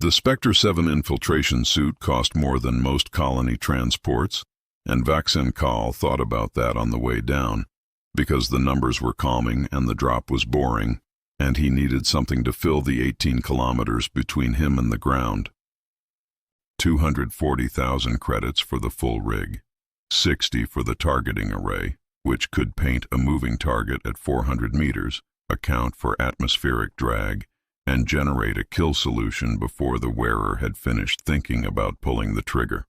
The Spectre-VII infiltration suit cost more than most colony transports, and Vaxen Kahl thought about that on the way down, because the numbers were calming and the drop was boring, and he needed something to fill the 18 kilometers between him and the ground. 240,000 credits for the full rig, 60 for the targeting array, which could paint a moving target at 400 meters, account for atmospheric drag, and generate a kill solution before the wearer had finished thinking about pulling the trigger.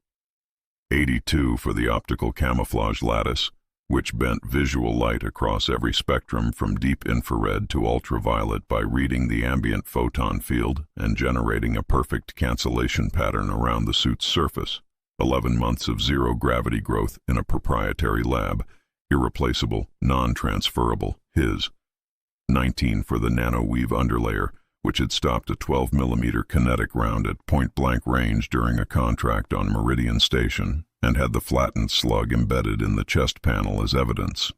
82 for the optical camouflage lattice, which bent visual light across every spectrum from deep infrared to ultraviolet by reading the ambient photon field and generating a perfect cancellation pattern around the suit's surface. 11 months of zero-gravity growth in a proprietary lab, irreplaceable, non-transferable, his. 19 for the nano-weave underlayer, which had stopped a 12mm kinetic round at point-blank range during a contract on Meridian Station, and had the flattened slug embedded in the chest panel as evidence.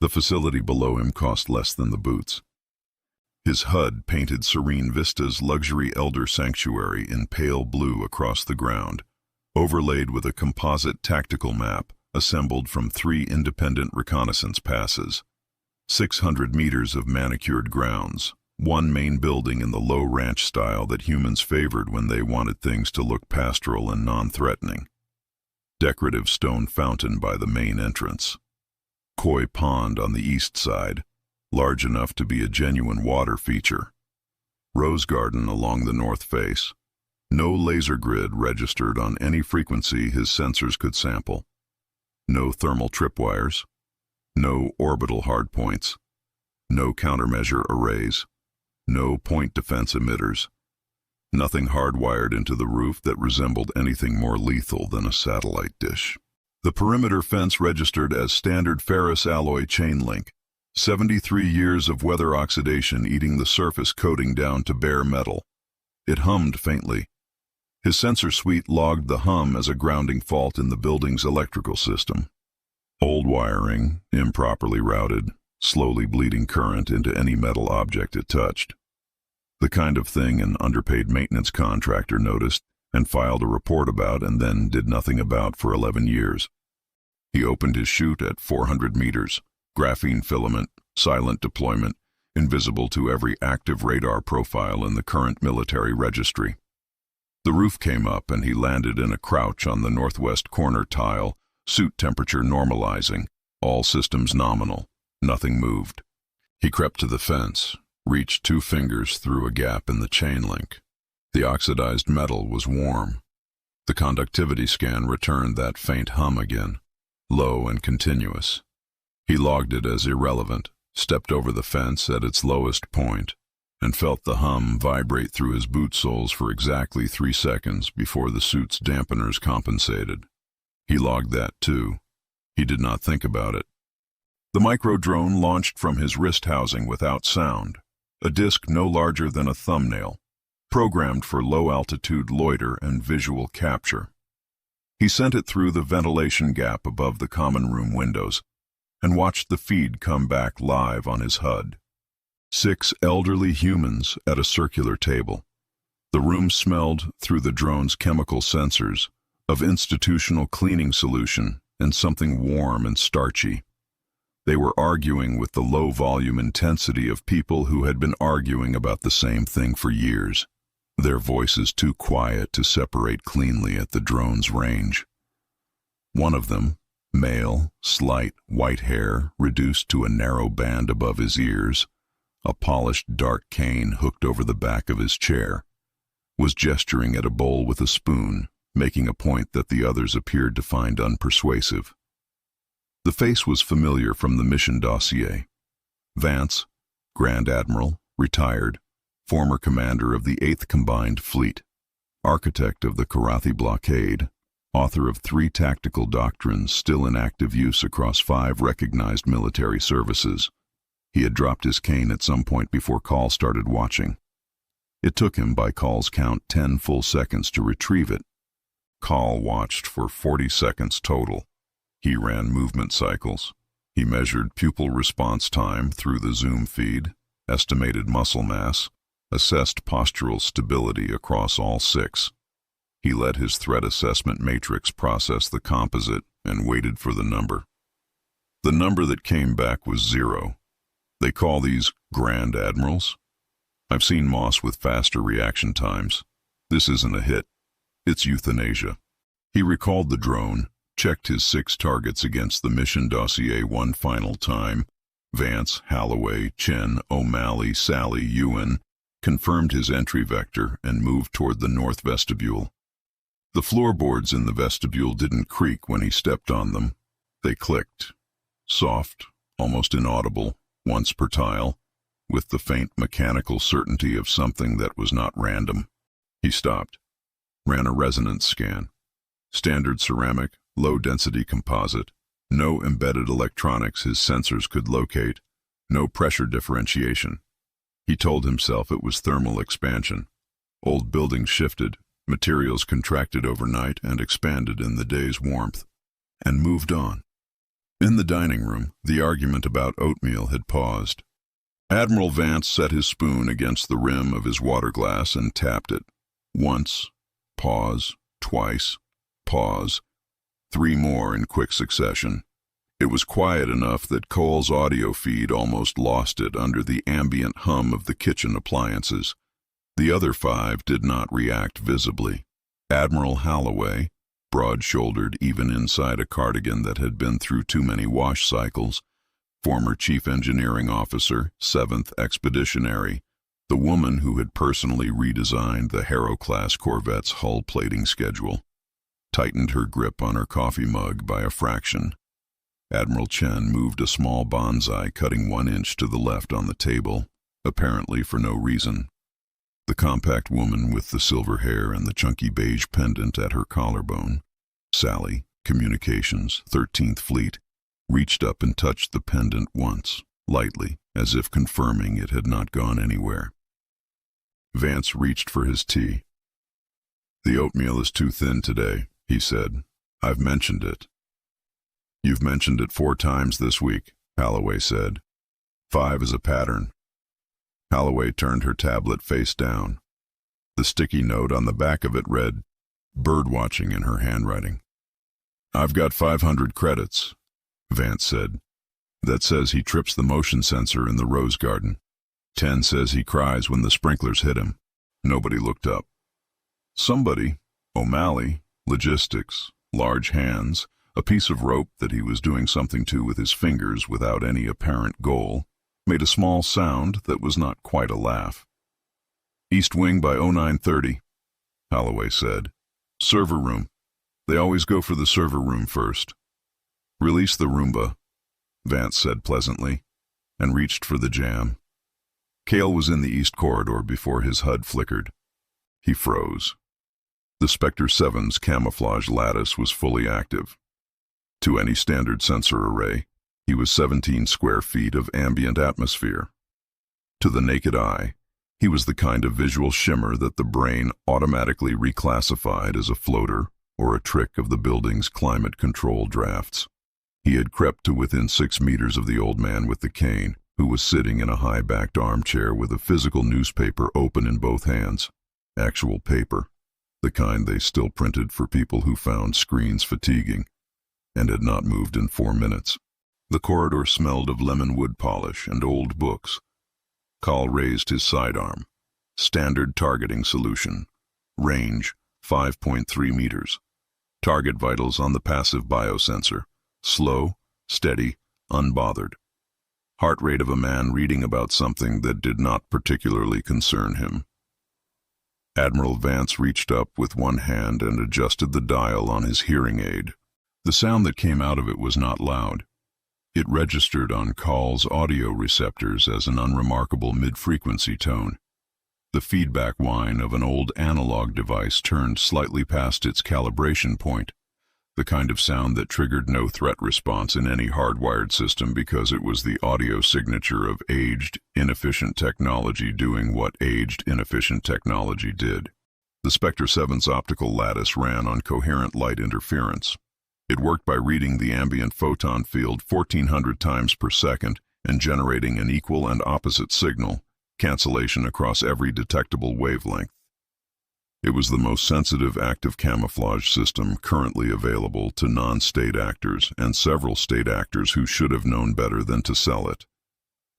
The facility below him cost less than the boots. His HUD painted Serene Vistas' luxury elder sanctuary in pale blue across the ground, overlaid with a composite tactical map assembled from 3 independent reconnaissance passes. 600 meters of manicured grounds, 1 main building in the low ranch style that humans favored when they wanted things to look pastoral and non-threatening. Decorative stone fountain by the main entrance. Koi pond on the east side, large enough to be a genuine water feature. Rose garden along the north face. No laser grid registered on any frequency his sensors could sample. No thermal tripwires. No orbital hardpoints. No countermeasure arrays. No point defense emitters. Nothing hardwired into the roof that resembled anything more lethal than a satellite dish. The perimeter fence registered as standard ferrous alloy chain link, 73 years of weather oxidation eating the surface coating down to bare metal. It hummed faintly. His sensor suite logged the hum as a grounding fault in the building's electrical system. Old wiring, improperly routed, slowly bleeding current into any metal object it touched. The kind of thing an underpaid maintenance contractor noticed and filed a report about and then did nothing about for 11 years. He opened his chute at 400 meters, graphene filament, silent deployment, invisible to every active radar profile in the current military registry. The roof came up and he landed in a crouch on the northwest corner tile, suit temperature normalizing, all systems nominal. Nothing moved. He crept to the fence, reached 2 fingers through a gap in the chain link. The oxidized metal was warm. The conductivity scan returned that faint hum again, low and continuous. He logged it as irrelevant, stepped over the fence at its lowest point, and felt the hum vibrate through his boot soles for exactly 3 seconds before the suit's dampeners compensated. He logged that too. He did not think about it. The micro-drone launched from his wrist housing without sound, a disc no larger than a thumbnail, programmed for low-altitude loiter and visual capture. He sent it through the ventilation gap above the common room windows and watched the feed come back live on his HUD. 6 elderly humans at a circular table. The room smelled, through the drone's chemical sensors, of institutional cleaning solution and something warm and starchy. They were arguing with the low-volume intensity of people who had been arguing about the same thing for years, their voices too quiet to separate cleanly at the drone's range. One of them, male, slight, white hair reduced to a narrow band above his ears, a polished dark cane hooked over the back of his chair, was gesturing at a bowl with a spoon, making a point that the others appeared to find unpersuasive. The face was familiar from the mission dossier. Vance, Grand Admiral, retired, former commander of the 8th Combined Fleet, architect of the Karathi blockade, author of 3 tactical doctrines still in active use across 5 recognized military services. He had dropped his cane at some point before Kahl started watching. It took him, by Kahl's count, 10 full seconds to retrieve it. Kahl watched for 40 seconds total. He ran movement cycles. He measured pupil response time through the Zoom feed, estimated muscle mass, assessed postural stability across all 6. He let his threat assessment matrix process the composite and waited for the number. The number that came back was 0. They call these Grand Admirals. I've seen Moss with faster reaction times. This isn't a hit. It's euthanasia. He recalled the drone, checked his 6 targets against the mission dossier one final time. Vance, Holloway, Chen, O'Malley, Sally, Ewan, confirmed his entry vector and moved toward the north vestibule. The floorboards in the vestibule didn't creak when he stepped on them. They clicked. Soft, almost inaudible, once per tile, with the faint mechanical certainty of something that was not random. He stopped, ran a resonance scan. Standard ceramic, low-density composite. No embedded electronics his sensors could locate. No pressure differentiation. He told himself it was thermal expansion. Old buildings shifted, materials contracted overnight and expanded in the day's warmth, and moved on. In the dining room, the argument about oatmeal had paused. Admiral Vance set his spoon against the rim of his water glass and tapped it. Once, pause, twice, pause, 3 more in quick succession. It was quiet enough that Cole's audio feed almost lost it under the ambient hum of the kitchen appliances. The other 5 did not react visibly. Admiral Holloway, broad-shouldered even inside a cardigan that had been through too many wash cycles, former Chief Engineering Officer, 7th Expeditionary, the woman who had personally redesigned the Harrow-class corvette's hull plating schedule, tightened her grip on her coffee mug by a fraction. Admiral Chen moved a small bonsai cutting 1 inch to the left on the table, apparently for no reason. The compact woman with the silver hair and the chunky beige pendant at her collarbone, Sally, Communications, 13th Fleet, reached up and touched the pendant once, lightly, as if confirming it had not gone anywhere. Vance reached for his tea. "The oatmeal is too thin today," he said. "I've mentioned it." "You've mentioned it 4 times this week," Holloway said. 5 is a pattern. Holloway turned her tablet face down. The sticky note on the back of it read, "Birdwatching" in her handwriting. "I've got 500 credits," Vance said. "That says he trips the motion sensor in the rose garden. 10 says he cries when the sprinklers hit him." Nobody looked up. Somebody, O'Malley, logistics, large hands, a piece of rope that he was doing something to with his fingers without any apparent goal, made a small sound that was not quite a laugh. "East wing by 0930, Holloway said. "Server room. They always go for the server room first." "Release the Roomba," Vance said pleasantly, and reached for the jam. Kahl was in the east corridor before his HUD flickered. He froze. The Spectre-VII's camouflage lattice was fully active. To any standard sensor array, he was 17 square feet of ambient atmosphere. To the naked eye, he was the kind of visual shimmer that the brain automatically reclassified as a floater or a trick of the building's climate control drafts. He had crept to within 6 meters of the old man with the cane, who was sitting in a high-backed armchair with a physical newspaper open in both hands. Actual paper, the kind they still printed for people who found screens fatiguing, and had not moved in 4 minutes. The corridor smelled of lemon wood polish and old books. Kahl raised his sidearm. Standard targeting solution. Range, 5.3 meters. Target vitals on the passive biosensor. Slow, steady, unbothered. Heart rate of a man reading about something that did not particularly concern him. Admiral Vance reached up with one hand and adjusted the dial on his hearing aid. The sound that came out of it was not loud. It registered on Kahl's audio receptors as an unremarkable mid-frequency tone. The feedback whine of an old analog device turned slightly past its calibration point, the kind of sound that triggered no threat response in any hardwired system because it was the audio signature of aged, inefficient technology doing what aged, inefficient technology did. The Spectre-VII's optical lattice ran on coherent light interference. It worked by reading the ambient photon field 1,400 times per second and generating an equal and opposite signal, cancellation across every detectable wavelength. It was the most sensitive active camouflage system currently available to non-state actors and several state actors who should have known better than to sell it.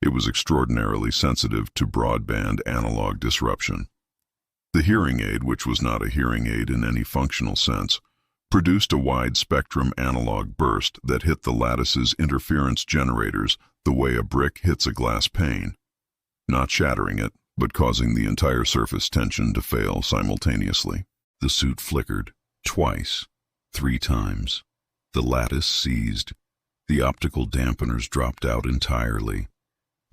It was extraordinarily sensitive to broadband analog disruption. The hearing aid, which was not a hearing aid in any functional sense, produced a wide-spectrum analog burst that hit the lattice's interference generators the way a brick hits a glass pane, not shattering it, but causing the entire surface tension to fail simultaneously. The suit flickered, twice, 3 times. The lattice seized. The optical dampeners dropped out entirely.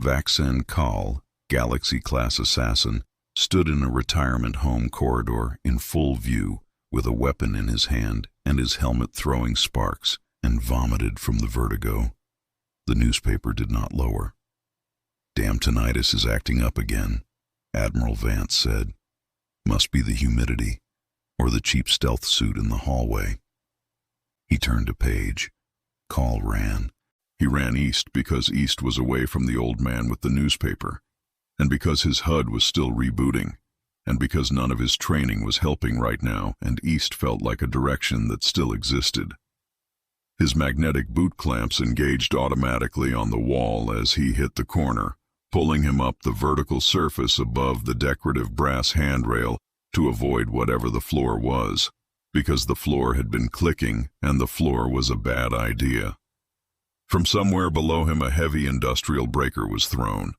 Vaxen Kahl, Galaxy-class assassin, stood in a retirement home corridor in full view with a weapon in his hand and his helmet throwing sparks, and vomited from the vertigo. The newspaper did not lower. "Damn tinnitus is acting up again," Admiral Vance said. "Must be the humidity, or the cheap stealth suit in the hallway." He turned a page. Kahl ran. He ran east because east was away from the old man with the newspaper, and because his HUD was still rebooting, and because none of his training was helping right now, and east felt like a direction that still existed. His magnetic boot clamps engaged automatically on the wall as he hit the corner, pulling him up the vertical surface above the decorative brass handrail to avoid whatever the floor was, because the floor had been clicking and the floor was a bad idea. From somewhere below him a heavy industrial breaker was thrown.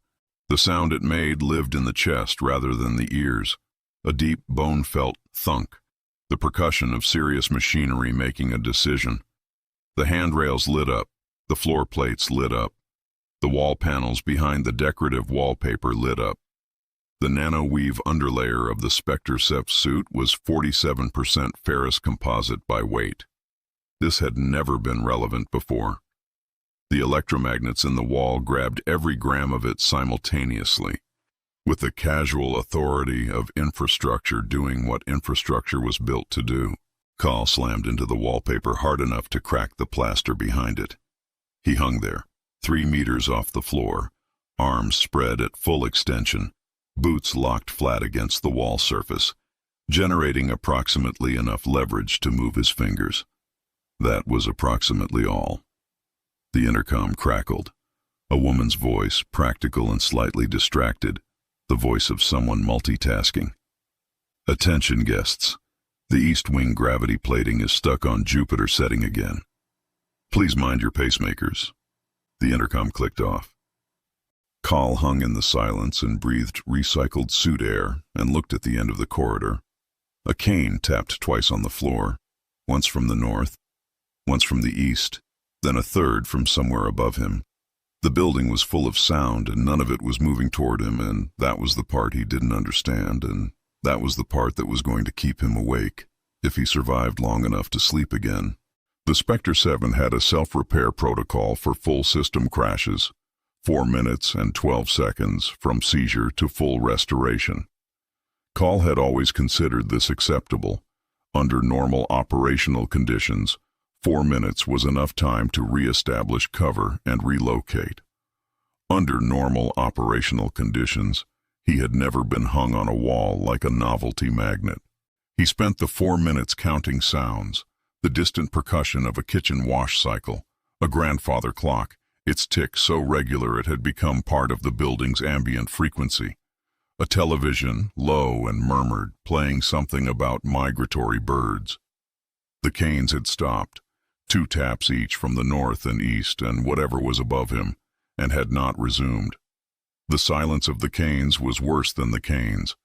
The sound it made lived in the chest rather than the ears, a deep bone-felt thunk, the percussion of serious machinery making a decision. The handrails lit up, the floor plates lit up, the wall panels behind the decorative wallpaper lit up. The nano-weave underlayer of the Spectre-VII suit was 47% ferrous composite by weight. This had never been relevant before. The electromagnets in the wall grabbed every gram of it simultaneously, with the casual authority of infrastructure doing what infrastructure was built to do. Kahl slammed into the wallpaper hard enough to crack the plaster behind it. He hung there, 3 meters off the floor, arms spread at full extension, boots locked flat against the wall surface, generating approximately enough leverage to move his fingers. That was approximately all. The intercom crackled. A woman's voice, practical and slightly distracted, the voice of someone multitasking. "Attention guests. The East Wing gravity plating is stuck on Jupiter setting again. Please mind your pacemakers." The intercom clicked off. Kahl hung in the silence and breathed recycled suit air and looked at the end of the corridor. A cane tapped twice on the floor, once from the north, once from the east, then a third from somewhere above him. The building was full of sound and none of it was moving toward him, and that was the part he didn't understand, and that was the part that was going to keep him awake, if he survived long enough to sleep again. The Spectre-VII had a self-repair protocol for full system crashes, 4 minutes and 12 seconds from seizure to full restoration. Kahl had always considered this acceptable. Under normal operational conditions, 4 minutes was enough time to re-establish cover and relocate. Under normal operational conditions, he had never been hung on a wall like a novelty magnet. He spent the 4 minutes counting sounds, the distant percussion of a kitchen wash cycle, a grandfather clock, its tick so regular it had become part of the building's ambient frequency, a television, low and murmured, playing something about migratory birds. The canes had stopped, 2 taps each from the north and east and whatever was above him, and had not resumed. The silence of the canes was worse than the canes.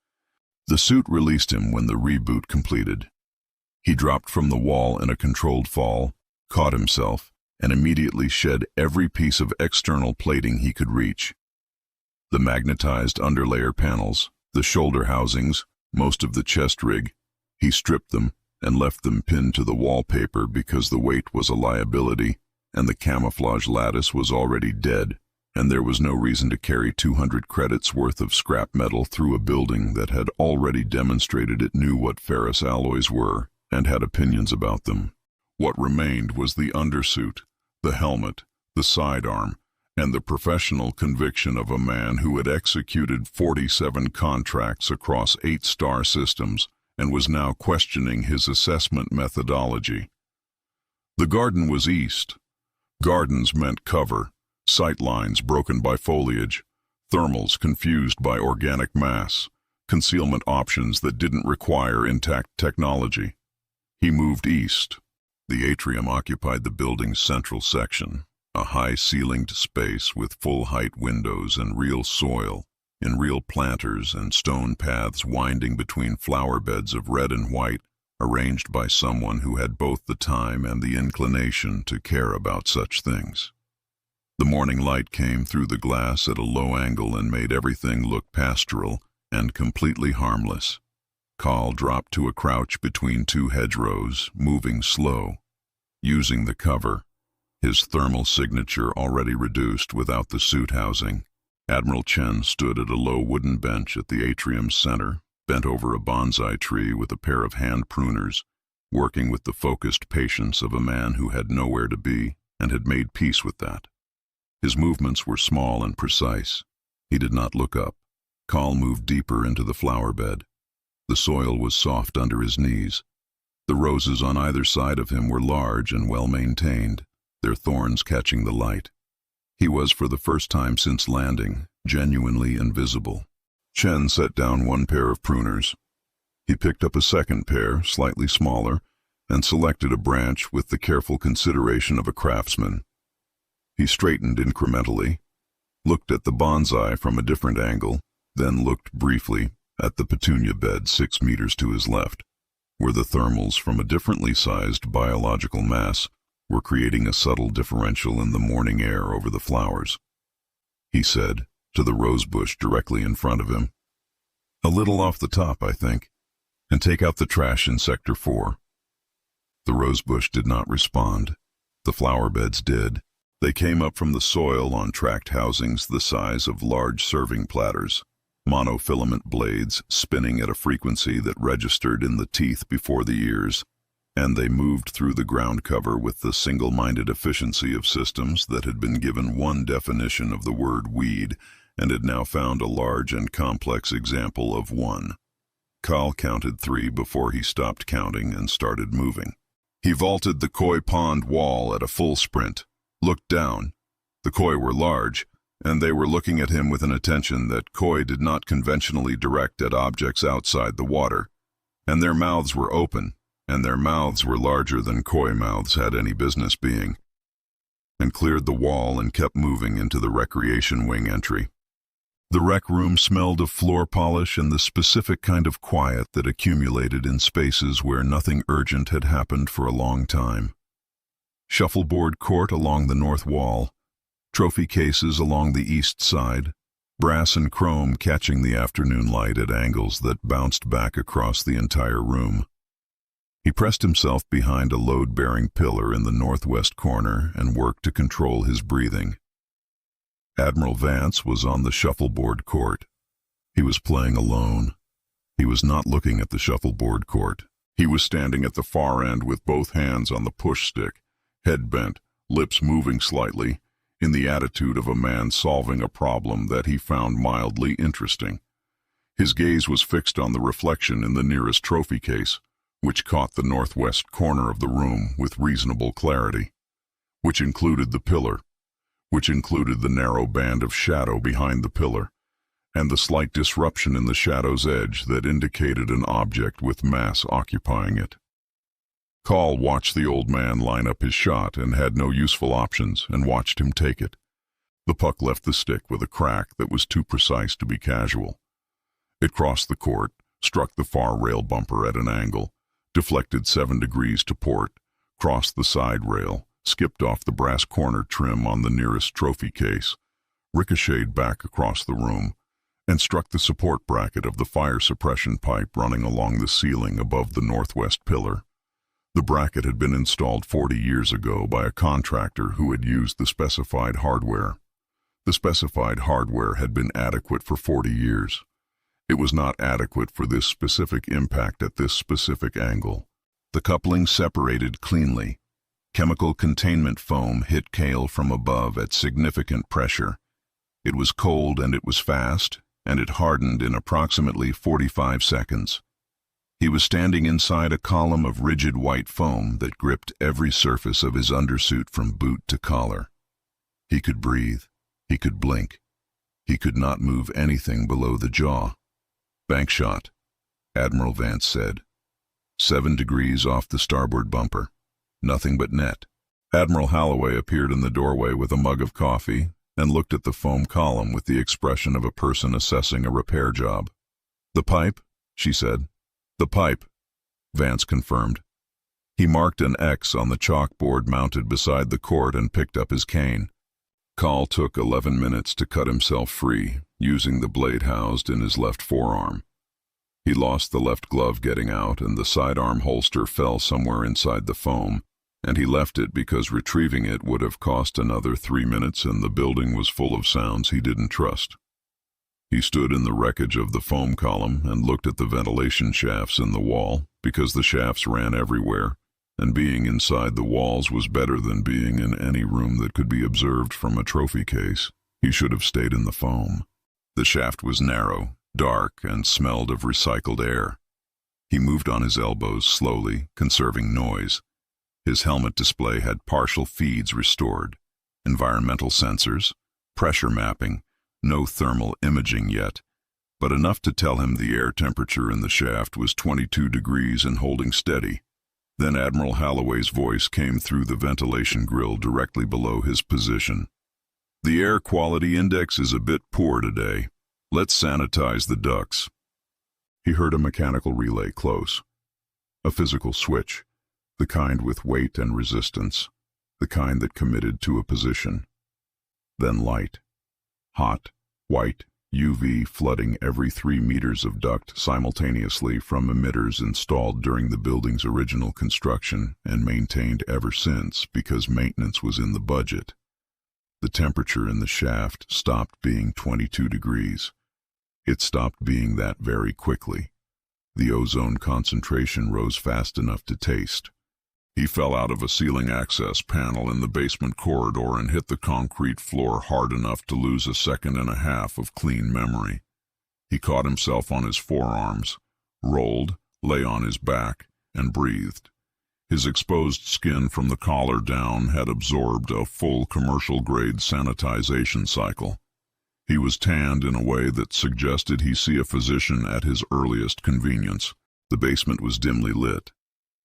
The suit released him when the reboot completed. He dropped from the wall in a controlled fall, caught himself, and immediately shed every piece of external plating he could reach. The magnetized underlayer panels, the shoulder housings, most of the chest rig, he stripped them and left them pinned to the wallpaper because the weight was a liability and the camouflage lattice was already dead, and there was no reason to carry 200 credits worth of scrap metal through a building that had already demonstrated it knew what ferrous alloys were and had opinions about them. What remained was the undersuit, the helmet, the sidearm, and the professional conviction of a man who had executed 47 contracts across 8 star systems and was now questioning his assessment methodology. The garden was east. Gardens meant cover, sight lines broken by foliage, thermals confused by organic mass, concealment options that didn't require intact technology. He moved east. The atrium occupied the building's central section, a high-ceilinged space with full-height windows and real soil, in real planters and stone paths winding between flower beds of red and white, arranged by someone who had both the time and the inclination to care about such things. The morning light came through the glass at a low angle and made everything look pastoral and completely harmless. Kahl dropped to a crouch between 2 hedgerows, moving slow. Using the cover, his thermal signature already reduced without the suit housing, Admiral Chen stood at a low wooden bench at the atrium's center, bent over a bonsai tree with a pair of hand pruners, working with the focused patience of a man who had nowhere to be and had made peace with that. His movements were small and precise. He did not look up. Kahl moved deeper into the flower bed. The soil was soft under his knees. The roses on either side of him were large and well-maintained, their thorns catching the light. He was, for the first time since landing, genuinely invisible. Chen set down 1 pair of pruners. He picked up a second pair, slightly smaller, and selected a branch with the careful consideration of a craftsman. He straightened incrementally, looked at the bonsai from a different angle, then looked briefly at the petunia bed 6 meters to his left, where the thermals from a differently sized biological mass were creating a subtle differential in the morning air over the flowers. He said, to the rosebush directly in front of him, "A little off the top, I think, and take out the trash in Sector 4. The rosebush did not respond. The flower beds did. They came up from the soil on tracked housings the size of large serving platters, monofilament blades spinning at a frequency that registered in the teeth before the ears, and they moved through the ground cover with the single-minded efficiency of systems that had been given one definition of the word weed and had now found a large and complex example of one. Kahl counted 3 before he stopped counting and started moving. He vaulted the koi pond wall at a full sprint, looked down. The koi were large, and they were looking at him with an attention that koi did not conventionally direct at objects outside the water, and their mouths were open, and their mouths were larger than koi mouths had any business being, and cleared the wall and kept moving into the recreation wing entry. The rec room smelled of floor polish and the specific kind of quiet that accumulated in spaces where nothing urgent had happened for a long time. Shuffleboard court along the north wall, trophy cases along the east side, brass and chrome catching the afternoon light at angles that bounced back across the entire room. He pressed himself behind a load-bearing pillar in the northwest corner and worked to control his breathing. Admiral Vance was on the shuffleboard court. He was playing alone. He was not looking at the shuffleboard court. He was standing at the far end with both hands on the push stick, head bent, lips moving slightly, in the attitude of a man solving a problem that he found mildly interesting. His gaze was fixed on the reflection in the nearest trophy case, which caught the northwest corner of the room with reasonable clarity, which included the pillar, which included the narrow band of shadow behind the pillar, and the slight disruption in the shadow's edge that indicated an object with mass occupying it. Kahl watched the old man line up his shot and had no useful options and watched him take it. The puck left the stick with a crack that was too precise to be casual. It crossed the court, struck the far rail bumper at an angle, deflected 7 degrees to port, crossed the side rail, skipped off the brass corner trim on the nearest trophy case, ricocheted back across the room, and struck the support bracket of the fire suppression pipe running along the ceiling above the northwest pillar. The bracket had been installed 40 years ago by a contractor who had used the specified hardware. The specified hardware had been adequate for 40 years. It was not adequate for this specific impact at this specific angle. The coupling separated cleanly. Chemical containment foam hit Kahl from above at significant pressure. It was cold and it was fast, and it hardened in approximately 45 seconds. He was standing inside a column of rigid white foam that gripped every surface of his undersuit from boot to collar. He could breathe. He could blink. He could not move anything below the jaw. "Bank shot," Admiral Vance said. 7 degrees off the starboard bumper. Nothing but net. Admiral Holloway appeared in the doorway with a mug of coffee and looked at the foam column with the expression of a person assessing a repair job. "The pipe?" she said. "The pipe," Vance confirmed. He marked an X on the chalkboard mounted beside the court and picked up his cane. Kahl took 11 minutes to cut himself free, using the blade housed in his left forearm. He lost the left glove getting out, and the sidearm holster fell somewhere inside the foam, and he left it because retrieving it would have cost another 3 minutes, and the building was full of sounds he didn't trust. He stood in the wreckage of the foam column and looked at the ventilation shafts in the wall, because the shafts ran everywhere, and being inside the walls was better than being in any room that could be observed from a trophy case. He should have stayed in the foam. The shaft was narrow, dark, and smelled of recycled air. He moved on his elbows slowly, conserving noise. His helmet display had partial feeds restored, environmental sensors, pressure mapping, no thermal imaging yet, but enough to tell him the air temperature in the shaft was 22 degrees and holding steady. Then Admiral Holloway's voice came through the ventilation grill directly below his position. "The air quality index is a bit poor today. Let's sanitize the ducts." He heard a mechanical relay close. A physical switch, the kind with weight and resistance, the kind that committed to a position. Then light. Hot, white, UV flooding every 3 meters of duct simultaneously from emitters installed during the building's original construction and maintained ever since because maintenance was in the budget. The temperature in the shaft stopped being 22 degrees. It stopped being that very quickly. The ozone concentration rose fast enough to taste. He fell out of a ceiling access panel in the basement corridor and hit the concrete floor hard enough to lose a second and a half of clean memory. He caught himself on his forearms, rolled, lay on his back, and breathed. His exposed skin from the collar down had absorbed a full commercial-grade sanitization cycle. He was tanned in a way that suggested he see a physician at his earliest convenience. The basement was dimly lit.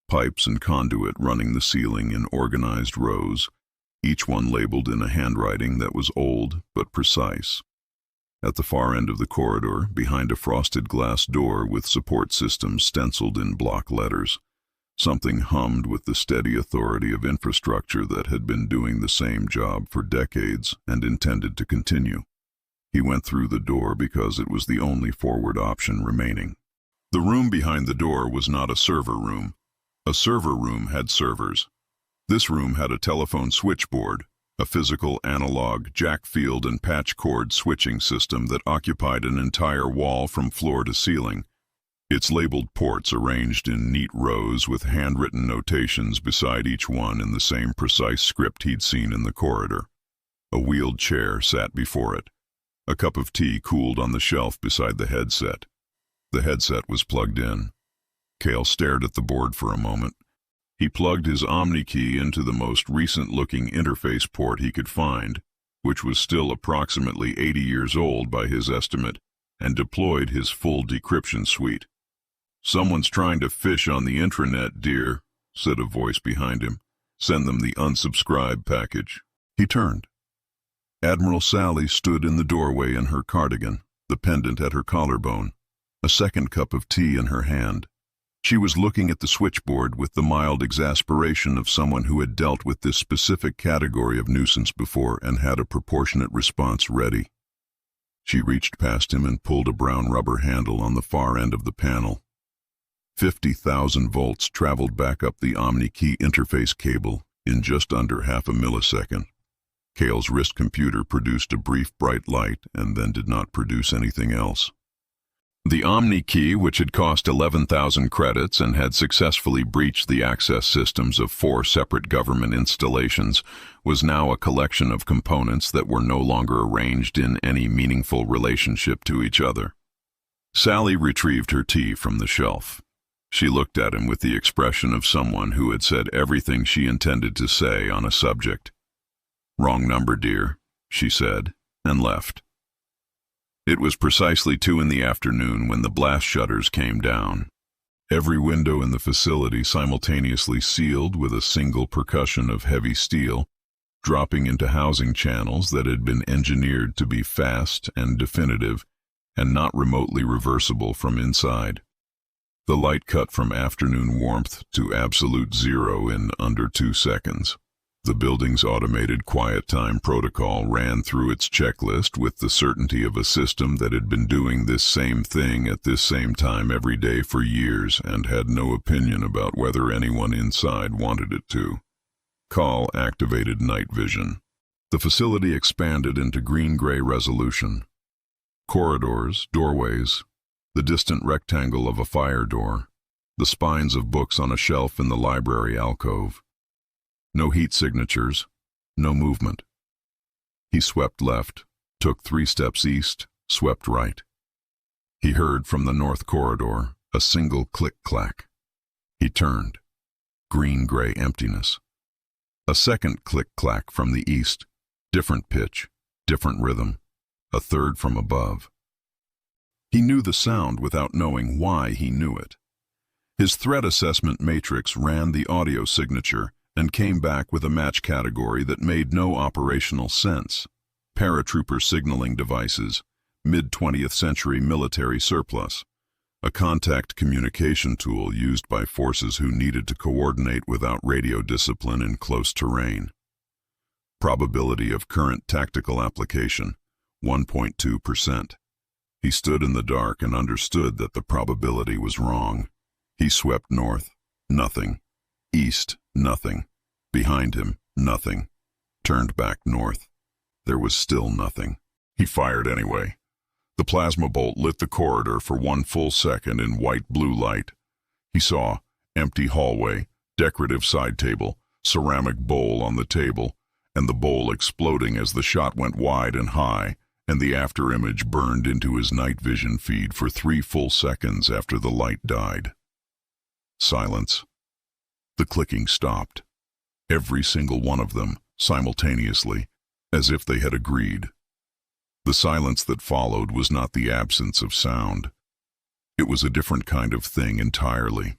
Pipes and conduit running the ceiling in organized rows, each one labeled in a handwriting that was old but precise. At the far end of the corridor, behind a frosted glass door with support systems stenciled in block letters, something hummed with the steady authority of infrastructure that had been doing the same job for decades and intended to continue. He went through the door because it was the only forward option remaining. The room behind the door was not a server room. A server room had servers. This room had a telephone switchboard, a physical analog jack field and patch cord switching system that occupied an entire wall from floor to ceiling, its labeled ports arranged in neat rows with handwritten notations beside each one in the same precise script he'd seen in the corridor. A wheeled chair sat before it. A cup of tea cooled on the shelf beside the headset. The headset was plugged in. Kahl stared at the board for a moment. He plugged his Omni-Key into the most recent-looking interface port he could find, which was still approximately 80 years old by his estimate, and deployed his full decryption suite. "Someone's trying to fish on the intranet, dear," said a voice behind him. "Send them the unsubscribe package." He turned. Admiral Sally stood in the doorway in her cardigan, the pendant at her collarbone, a second cup of tea in her hand. She was looking at the switchboard with the mild exasperation of someone who had dealt with this specific category of nuisance before and had a proportionate response ready. She reached past him and pulled a brown rubber handle on the far end of the panel. 50,000 volts traveled back up the Omni-Key interface cable in just under half a millisecond. Kahl's wrist computer produced a brief bright light and then did not produce anything else. The Omni-Key, which had cost 11,000 credits and had successfully breached the access systems of 4 separate government installations, was now a collection of components that were no longer arranged in any meaningful relationship to each other. Sally retrieved her tea from the shelf. She looked at him with the expression of someone who had said everything she intended to say on a subject. "Wrong number, dear," she said, and left. It was precisely 2 in the afternoon when the blast shutters came down. Every window in the facility simultaneously sealed with a single percussion of heavy steel, dropping into housing channels that had been engineered to be fast and definitive and not remotely reversible from inside. The light cut from afternoon warmth to absolute zero in under 2 seconds. The building's automated quiet time protocol ran through its checklist with the certainty of a system that had been doing this same thing at this same time every day for years and had no opinion about whether anyone inside wanted it to. Kahl activated night vision. The facility expanded into green-gray resolution. Corridors, doorways, the distant rectangle of a fire door, the spines of books on a shelf in the library alcove. No heat signatures, no movement. He swept left, took 3 steps east, swept right. He heard from the north corridor a single click-clack. He turned. Green-gray emptiness. A second click-clack from the east, different pitch, different rhythm, a third from above. He knew the sound without knowing why he knew it. His threat assessment matrix ran the audio signature and came back with a match category that made no operational sense. Paratrooper signaling devices, mid-20th century military surplus, a contact communication tool used by forces who needed to coordinate without radio discipline in close terrain. Probability of current tactical application, 1.2%. He stood in the dark and understood that the probability was wrong. He swept north, nothing. East, nothing. Behind him, nothing. Turned back north. There was still nothing. He fired anyway. The plasma bolt lit the corridor for 1 full second in white-blue light. He saw empty hallway, decorative side table, ceramic bowl on the table, and the bowl exploding as the shot went wide and high, and the after-image burned into his night vision feed for 3 full seconds after the light died. Silence. The clicking stopped. Every single one of them, simultaneously, as if they had agreed. The silence that followed was not the absence of sound. It was a different kind of thing entirely.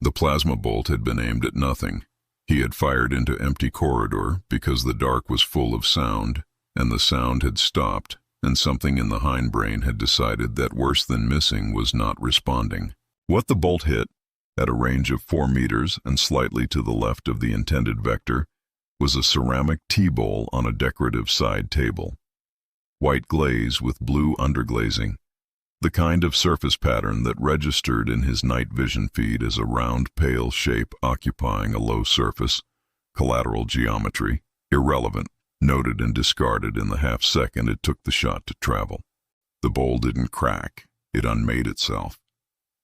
The plasma bolt had been aimed at nothing. He had fired into empty corridor because the dark was full of sound, and the sound had stopped, and something in the hindbrain had decided that worse than missing was not responding. What the bolt hit, at a range of 4 meters and slightly to the left of the intended vector, was a ceramic tea bowl on a decorative side table. White glaze with blue underglazing, the kind of surface pattern that registered in his night vision feed as a round, pale shape occupying a low surface, collateral geometry, irrelevant, noted and discarded in the half-second it took the shot to travel. The bowl didn't crack, it unmade itself.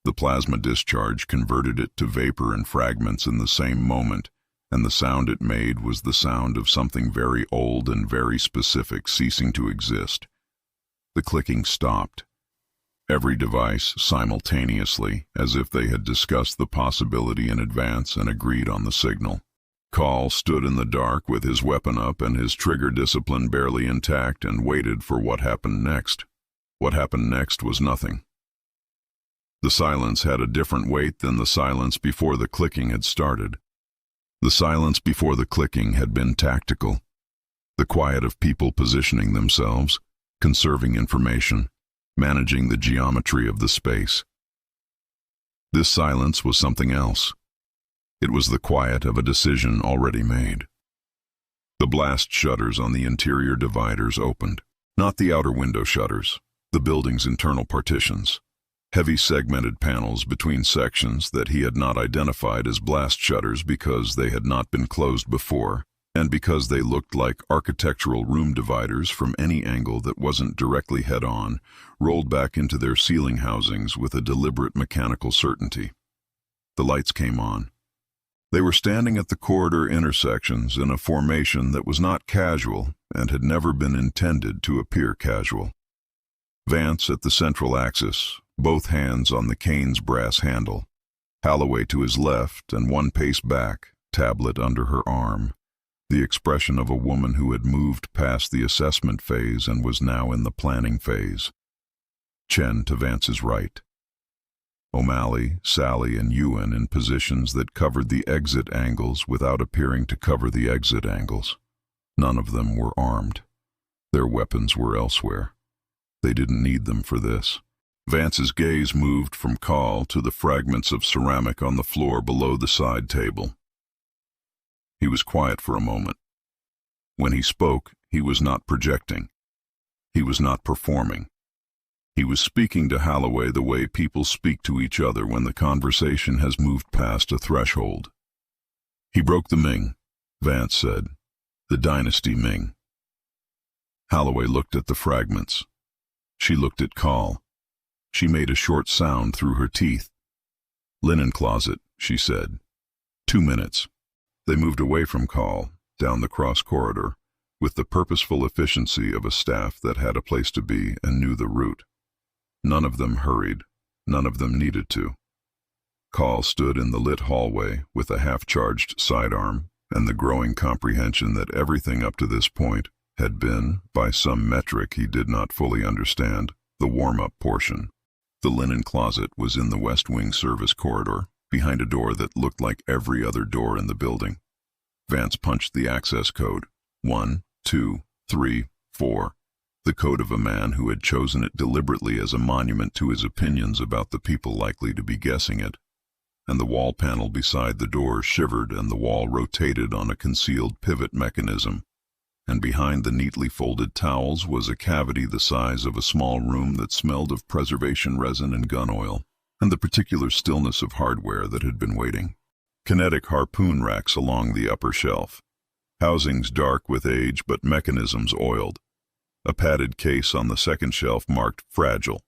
The plasma discharge converted it to vapor and fragments in the same moment, and the sound it made was the sound of something very old and very specific ceasing to exist. The clicking stopped. Every device simultaneously, as if they had discussed the possibility in advance and agreed on the signal. Kahl stood in the dark with his weapon up and his trigger discipline barely intact and waited for what happened next. What happened next was nothing. The silence had a different weight than the silence before the clicking had started. The silence before the clicking had been tactical. The quiet of people positioning themselves, conserving information, managing the geometry of the space. This silence was something else. It was the quiet of a decision already made. The blast shutters on the interior dividers opened, not the outer window shutters, the building's internal partitions. Heavy segmented panels between sections that he had not identified as blast shutters because they had not been closed before, and because they looked like architectural room dividers from any angle that wasn't directly head-on, rolled back into their ceiling housings with a deliberate mechanical certainty. The lights came on. They were standing at the corridor intersections in a formation that was not casual and had never been intended to appear casual. Vance at the central axis, both hands on the cane's brass handle. Holloway to his left and one pace back, tablet under her arm. The expression of a woman who had moved past the assessment phase and was now in the planning phase. Chen to Vance's right. O'Malley, Sally, and Ewan in positions that covered the exit angles without appearing to cover the exit angles. None of them were armed. Their weapons were elsewhere. They didn't need them for this. Vance's gaze moved from Kahl to the fragments of ceramic on the floor below the side table. He was quiet for a moment. When he spoke, he was not projecting. He was not performing. He was speaking to Holloway the way people speak to each other when the conversation has moved past a threshold. He broke the Ming, Vance said. The dynasty Ming. Holloway looked at the fragments. She looked at Kahl. She made a short sound through her teeth. Linen closet, she said. 2 minutes. They moved away from Kahl, down the cross corridor, with the purposeful efficiency of a staff that had a place to be and knew the route. None of them hurried. None of them needed to. Kahl stood in the lit hallway with a half-charged sidearm and the growing comprehension that everything up to this point had been, by some metric he did not fully understand, the warm-up portion. The linen closet was in the West Wing service corridor, behind a door that looked like every other door in the building. Vance punched the access code. 1, 2, 3, 4. The code of a man who had chosen it deliberately as a monument to his opinions about the people likely to be guessing it. And the wall panel beside the door shivered and the wall rotated on a concealed pivot mechanism. And behind the neatly folded towels was a cavity the size of a small room that smelled of preservation resin and gun oil, and the particular stillness of hardware that had been waiting. Kinetic harpoon racks along the upper shelf. Housings dark with age but mechanisms oiled. A padded case on the second shelf marked fragile,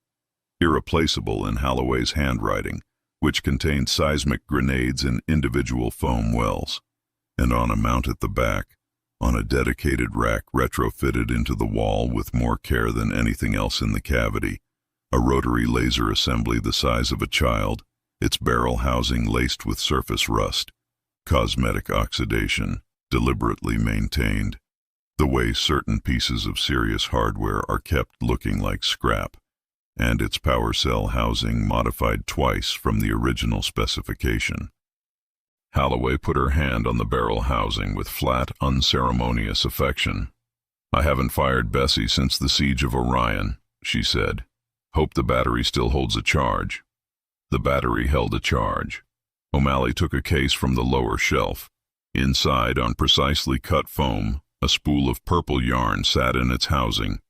irreplaceable in Holloway's handwriting, which contained seismic grenades in individual foam wells. And on a mount at the back, on a dedicated rack retrofitted into the wall with more care than anything else in the cavity, a rotary laser assembly the size of a child, its barrel housing laced with surface rust, cosmetic oxidation, deliberately maintained, the way certain pieces of serious hardware are kept looking like scrap, and its power cell housing modified twice from the original specification. Holloway put her hand on the barrel housing with flat, unceremonious affection. "I haven't fired Bessie since the siege of Orion," she said. "Hope the battery still holds a charge." The battery held a charge. O'Malley took a case from the lower shelf. Inside, on precisely cut foam, a spool of purple yarn sat in its housing.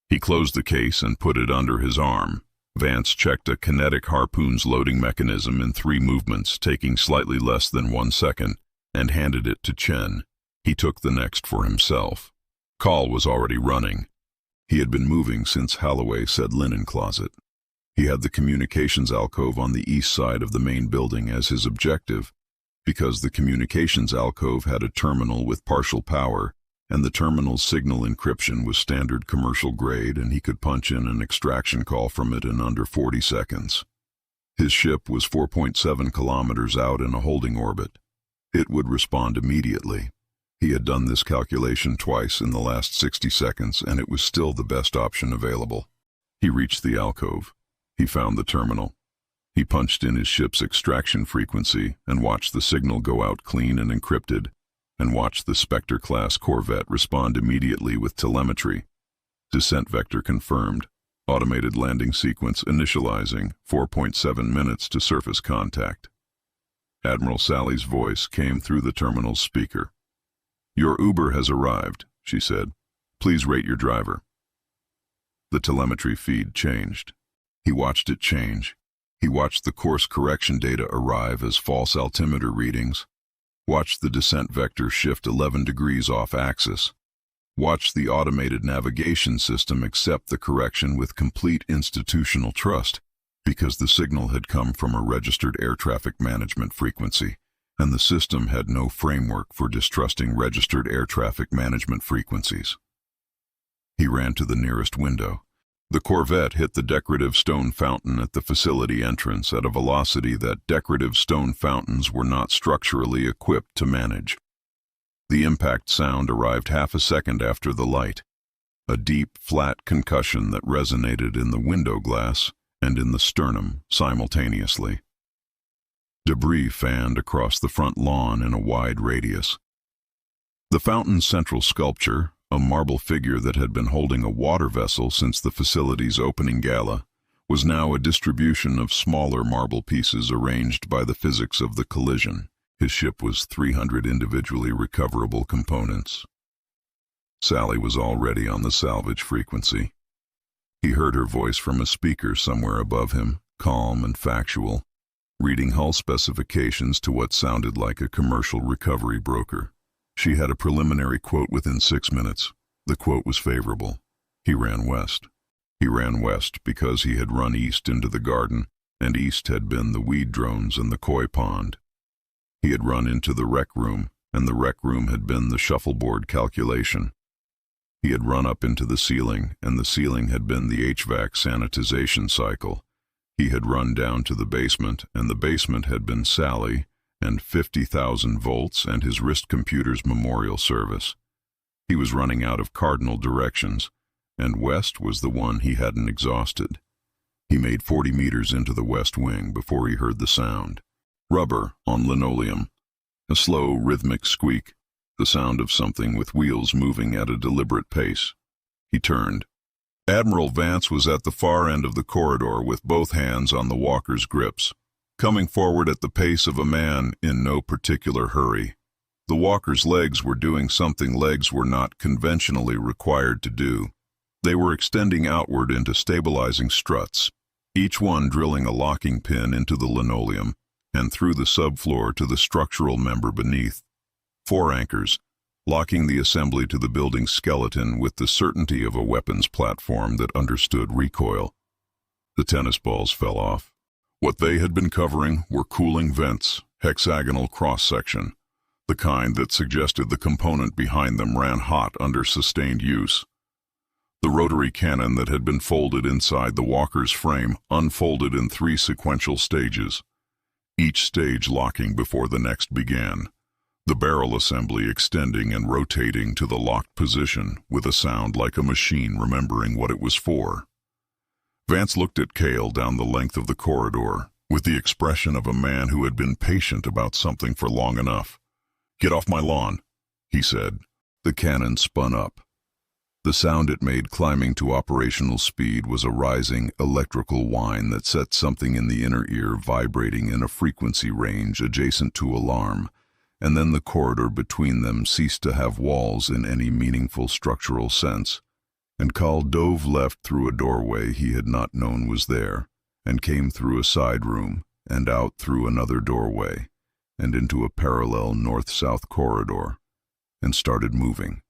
He closed the case and put it under his arm. Vance checked a kinetic harpoon's loading mechanism in 3 movements, taking slightly less than 1 second, and handed it to Chen. He took the next for himself. Kahl was already running. He had been moving since Holloway said linen closet. He had the communications alcove on the east side of the main building as his objective, because the communications alcove had a terminal with partial power, and the terminal's signal encryption was standard commercial grade, and he could punch in an extraction call from it in under 40 seconds. His ship was 4.7 kilometers out in a holding orbit. It would respond immediately. He had done this calculation twice in the last 60 seconds, and it was still the best option available. He reached the alcove. He found the terminal. He punched in his ship's extraction frequency and watched the signal go out clean and encrypted, and watched the Spectre-class corvette respond immediately with telemetry. Descent vector confirmed. Automated landing sequence initializing, 4.7 minutes to surface contact. Admiral Sally's voice came through the terminal's speaker. "Your Uber has arrived," she said. "Please rate your driver." The telemetry feed changed. He watched it change. He watched the course correction data arrive as false altimeter readings. Watch the descent vector shift 11 degrees off axis. Watch the automated navigation system accept the correction with complete institutional trust, because the signal had come from a registered air traffic management frequency, and the system had no framework for distrusting registered air traffic management frequencies. He ran to the nearest window. The corvette hit the decorative stone fountain at the facility entrance at a velocity that decorative stone fountains were not structurally equipped to manage. The impact sound arrived half a second after the light, a deep, flat concussion that resonated in the window glass and in the sternum simultaneously. Debris fanned across the front lawn in a wide radius. The fountain's central sculpture, a marble figure that had been holding a water vessel since the facility's opening gala, was now a distribution of smaller marble pieces arranged by the physics of the collision. His ship was 300 individually recoverable components. Sally was already on the salvage frequency. He heard her voice from a speaker somewhere above him, calm and factual, reading hull specifications to what sounded like a commercial recovery broker. She had a preliminary quote within 6 minutes. The quote was favorable. He ran west. He ran west because he had run east into the garden, and east had been the weed drones and the koi pond. He had run into the rec room, and the rec room had been the shuffleboard calculation. He had run up into the ceiling, and the ceiling had been the HVAC sanitization cycle. He had run down to the basement, and the basement had been Sally, and 50,000 volts and his wrist computer's memorial service. He was running out of cardinal directions, and west was the one he hadn't exhausted. He made 40 meters into the west wing before he heard the sound. Rubber on linoleum. A slow, rhythmic squeak, the sound of something with wheels moving at a deliberate pace. He turned. Admiral Vance was at the far end of the corridor with both hands on the walker's grips, coming forward at the pace of a man in no particular hurry. The walker's legs were doing something legs were not conventionally required to do. They were extending outward into stabilizing struts, each one drilling a locking pin into the linoleum and through the subfloor to the structural member beneath. 4 anchors, locking the assembly to the building's skeleton with the certainty of a weapons platform that understood recoil. The tennis balls fell off. What they had been covering were cooling vents, hexagonal cross-section, the kind that suggested the component behind them ran hot under sustained use. The rotary cannon that had been folded inside the walker's frame unfolded in 3 sequential stages, each stage locking before the next began, the barrel assembly extending and rotating to the locked position with a sound like a machine remembering what it was for. Vance looked at Kahl down the length of the corridor with the expression of a man who had been patient about something for long enough. "Get off my lawn," he said. The cannon spun up. The sound it made climbing to operational speed was a rising electrical whine that set something in the inner ear vibrating in a frequency range adjacent to alarm, and then the corridor between them ceased to have walls in any meaningful structural sense, and Kahl dove left through a doorway he had not known was there, and came through a side room, and out through another doorway, and into a parallel north-south corridor, and started moving.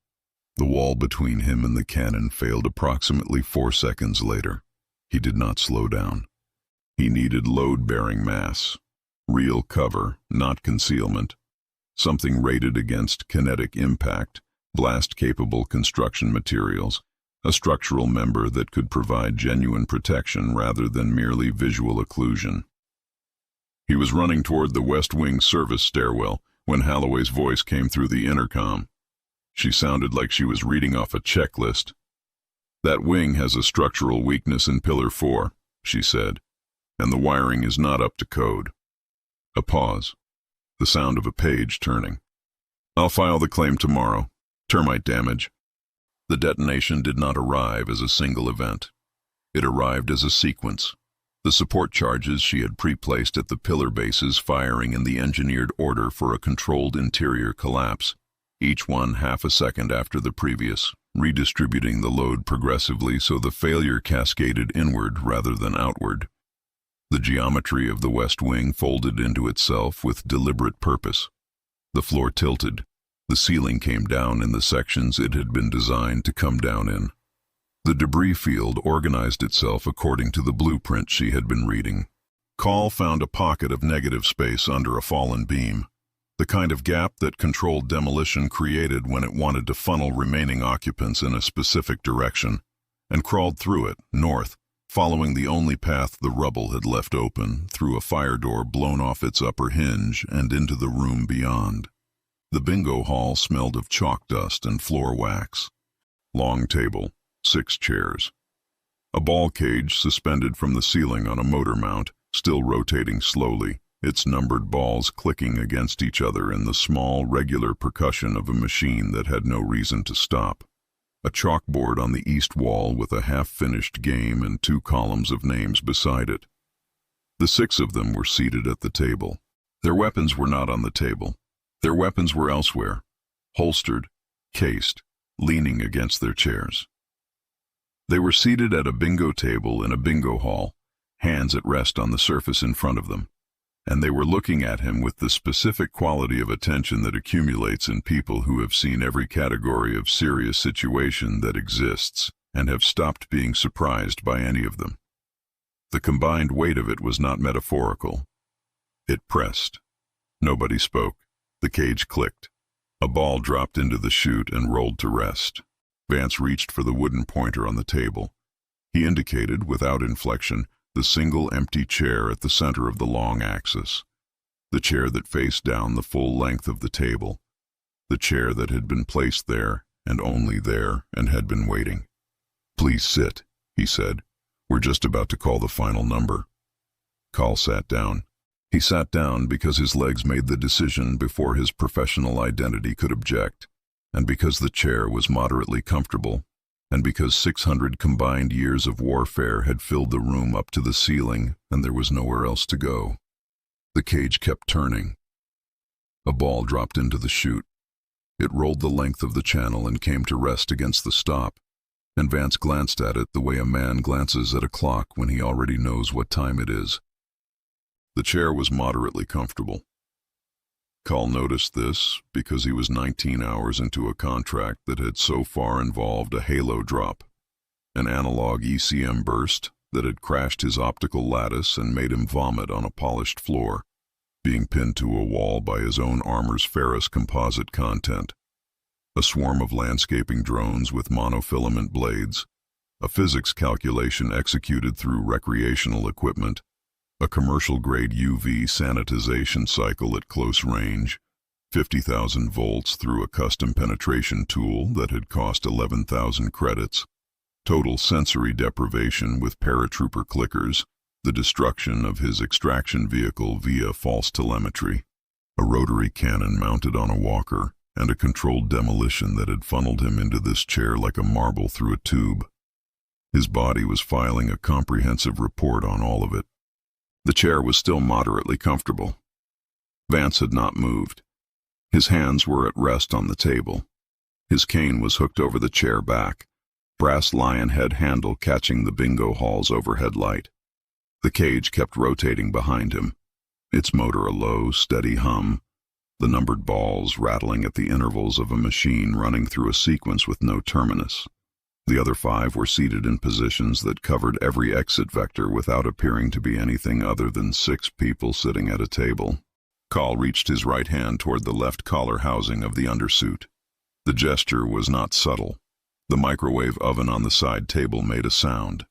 The wall between him and the cannon failed approximately 4 seconds later. He did not slow down. He needed load-bearing mass, real cover, not concealment, something rated against kinetic impact, blast-capable construction materials, a structural member that could provide genuine protection rather than merely visual occlusion. He was running toward the West Wing service stairwell when Holloway's voice came through the intercom. She sounded like she was reading off a checklist. "That wing has a structural weakness in Pillar 4, she said, "and the wiring is not up to code." A pause. The sound of a page turning. "I'll file the claim tomorrow. Termite damage." The detonation did not arrive as a single event. It arrived as a sequence. The support charges she had pre-placed at the pillar bases firing in the engineered order for a controlled interior collapse, each one half a second after the previous, redistributing the load progressively so the failure cascaded inward rather than outward. The geometry of the West Wing folded into itself with deliberate purpose. The floor tilted. The ceiling came down in the sections it had been designed to come down in. The debris field organized itself according to the blueprint she had been reading. Kahl found a pocket of negative space under a fallen beam, the kind of gap that controlled demolition created when it wanted to funnel remaining occupants in a specific direction, and crawled through it, north, following the only path the rubble had left open, through a fire door blown off its upper hinge and into the room beyond. The bingo hall smelled of chalk dust and floor wax. Long table, 6 chairs. A ball cage suspended from the ceiling on a motor mount, still rotating slowly, its numbered balls clicking against each other in the small, regular percussion of a machine that had no reason to stop. A chalkboard on the east wall with a half-finished game and 2 columns of names beside it. The 6 of them were seated at the table. Their weapons were not on the table. Their weapons were elsewhere, holstered, cased, leaning against their chairs. They were seated at a bingo table in a bingo hall, hands at rest on the surface in front of them, and they were looking at him with the specific quality of attention that accumulates in people who have seen every category of serious situation that exists and have stopped being surprised by any of them. The combined weight of it was not metaphorical. It pressed. Nobody spoke. The cage clicked. A ball dropped into the chute and rolled to rest. Vance reached for the wooden pointer on the table. He indicated, without inflection, the single empty chair at the center of the long axis. The chair that faced down the full length of the table. The chair that had been placed there, and only there, and had been waiting. "Please sit," he said. "We're just about to call the final number." Kahl sat down. He sat down because his legs made the decision before his professional identity could object, and because the chair was moderately comfortable, and because 600 combined years of warfare had filled the room up to the ceiling and there was nowhere else to go. The cage kept turning. A ball dropped into the chute. It rolled the length of the channel and came to rest against the stop, and Vance glanced at it the way a man glances at a clock when he already knows what time it is. The chair was moderately comfortable. Kahl noticed this because he was 19 hours into a contract that had so far involved a halo drop, an analog ECM burst that had crashed his optical lattice and made him vomit on a polished floor, being pinned to a wall by his own armor's ferrous composite content, a swarm of landscaping drones with monofilament blades, a physics calculation executed through recreational equipment, a commercial-grade UV sanitization cycle at close range, 50,000 volts through a custom penetration tool that had cost 11,000 credits, total sensory deprivation with paratrooper clickers, the destruction of his extraction vehicle via false telemetry, a rotary cannon mounted on a walker, and a controlled demolition that had funneled him into this chair like a marble through a tube. His body was filing a comprehensive report on all of it. The chair was still moderately comfortable. Vance had not moved. His hands were at rest on the table. His cane was hooked over the chair back, brass lion head handle catching the bingo hall's overhead light. The cage kept rotating behind him, its motor a low, steady hum, the numbered balls rattling at the intervals of a machine running through a sequence with no terminus. The other 5 were seated in positions that covered every exit vector without appearing to be anything other than 6 people sitting at a table. Kahl reached his right hand toward the left collar housing of the undersuit. The gesture was not subtle. The microwave oven on the side table made a sound.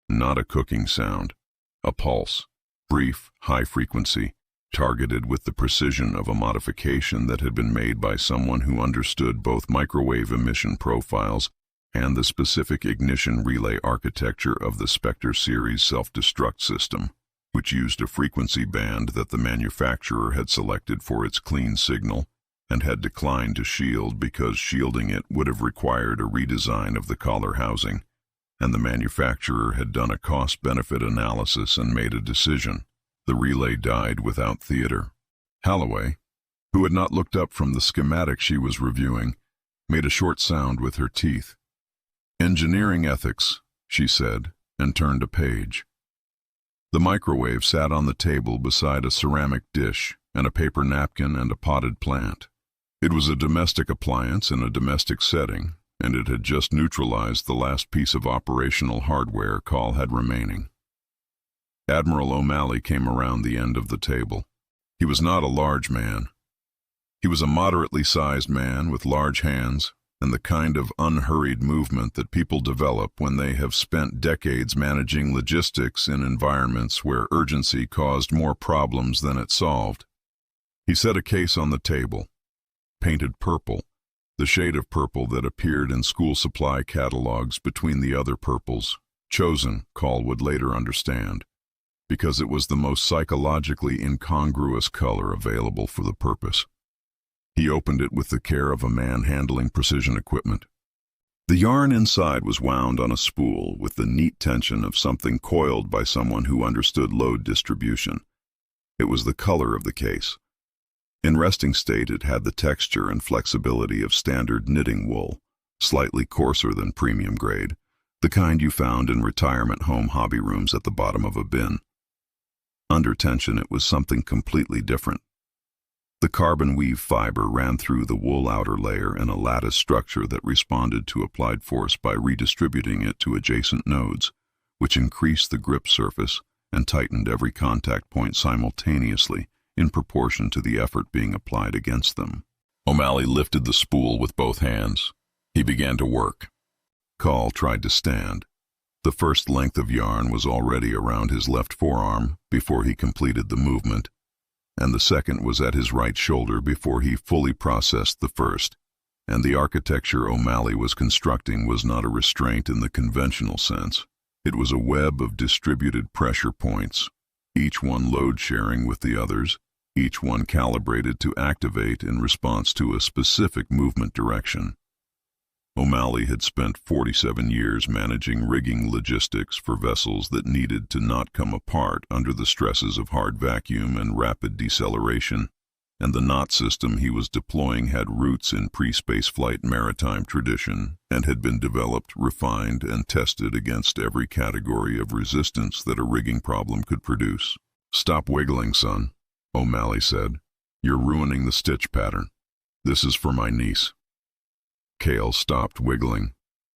Not a cooking sound. A pulse. Brief, high frequency, targeted with the precision of a modification that had been made by someone who understood both microwave emission profiles and the specific ignition relay architecture of the Spectre series self-destruct system, which used a frequency band that the manufacturer had selected for its clean signal and had declined to shield because shielding it would have required a redesign of the collar housing, and the manufacturer had done a cost-benefit analysis and made a decision. The relay died without theater. Holloway, who had not looked up from the schematic she was reviewing, made a short sound with her teeth. "Engineering ethics," she said, and turned a page. The microwave sat on the table beside a ceramic dish, and a paper napkin and a potted plant. It was a domestic appliance in a domestic setting, and it had just neutralized the last piece of operational hardware Kahl had remaining. Admiral O'Malley came around the end of the table. He was not a large man. He was a moderately sized man with large hands and the kind of unhurried movement that people develop when they have spent decades managing logistics in environments where urgency caused more problems than it solved. He set a case on the table, painted purple, the shade of purple that appeared in school supply catalogs between the other purples, chosen, Kahl would later understand, because it was the most psychologically incongruous color available for the purpose. He opened it with the care of a man handling precision equipment. The yarn inside was wound on a spool with the neat tension of something coiled by someone who understood load distribution. It was the color of the case. In resting state, it had the texture and flexibility of standard knitting wool, slightly coarser than premium grade, the kind you found in retirement home hobby rooms at the bottom of a bin. Under tension, it was something completely different. The carbon weave fiber ran through the wool outer layer in a lattice structure that responded to applied force by redistributing it to adjacent nodes, which increased the grip surface and tightened every contact point simultaneously in proportion to the effort being applied against them. O'Malley lifted the spool with both hands. He began to work. Kahl tried to stand. The first length of yarn was already around his left forearm before he completed the movement, and the second was at his right shoulder before he fully processed the first, and the architecture O'Malley was constructing was not a restraint in the conventional sense. It was a web of distributed pressure points, each one load-sharing with the others, each one calibrated to activate in response to a specific movement direction. O'Malley had spent 47 years managing rigging logistics for vessels that needed to not come apart under the stresses of hard vacuum and rapid deceleration, and the knot system he was deploying had roots in pre-spaceflight maritime tradition and had been developed, refined, and tested against every category of resistance that a rigging problem could produce. "Stop wiggling, son," O'Malley said. "You're ruining the stitch pattern. This is for my niece." Kahl stopped wiggling.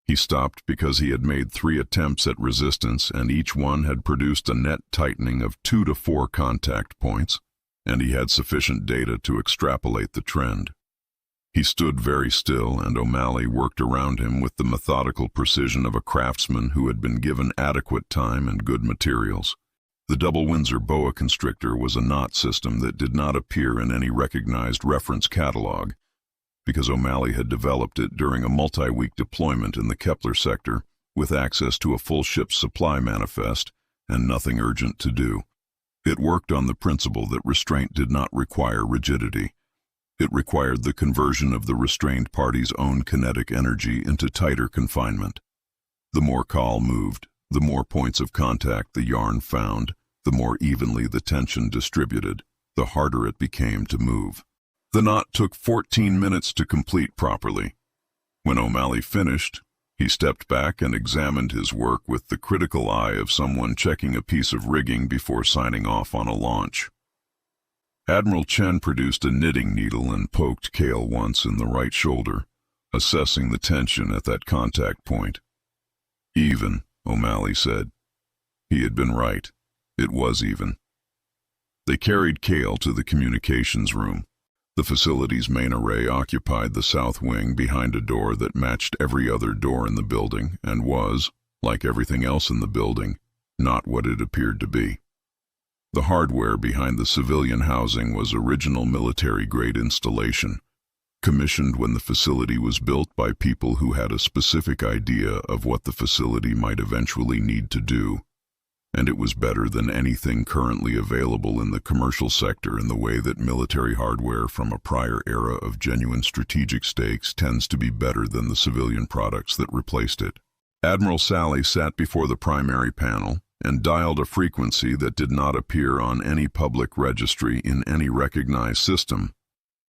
He stopped because he had made 3 attempts at resistance, and each one had produced a net tightening of 2 to 4 contact points, and he had sufficient data to extrapolate the trend. He stood very still, and O'Malley worked around him with the methodical precision of a craftsman who had been given adequate time and good materials. The double Windsor boa constrictor was a knot system that did not appear in any recognized reference catalog, because O'Malley had developed it during a multi-week deployment in the Kepler sector with access to a full ship's supply manifest and nothing urgent to do. It worked on the principle that restraint did not require rigidity. It required the conversion of the restrained party's own kinetic energy into tighter confinement. The more Kahl moved, the more points of contact the yarn found, the more evenly the tension distributed, the harder it became to move. The knot took 14 minutes to complete properly. When O'Malley finished, he stepped back and examined his work with the critical eye of someone checking a piece of rigging before signing off on a launch. Admiral Chen produced a knitting needle and poked Kahl once in the right shoulder, assessing the tension at that contact point. "Even," O'Malley said. He had been right. It was even. They carried Kahl to the communications room. The facility's main array occupied the south wing behind a door that matched every other door in the building and was, like everything else in the building, not what it appeared to be. The hardware behind the civilian housing was original military-grade installation, commissioned when the facility was built by people who had a specific idea of what the facility might eventually need to do, and it was better than anything currently available in the commercial sector in the way that military hardware from a prior era of genuine strategic stakes tends to be better than the civilian products that replaced it. Admiral Sally sat before the primary panel and dialed a frequency that did not appear on any public registry in any recognized system.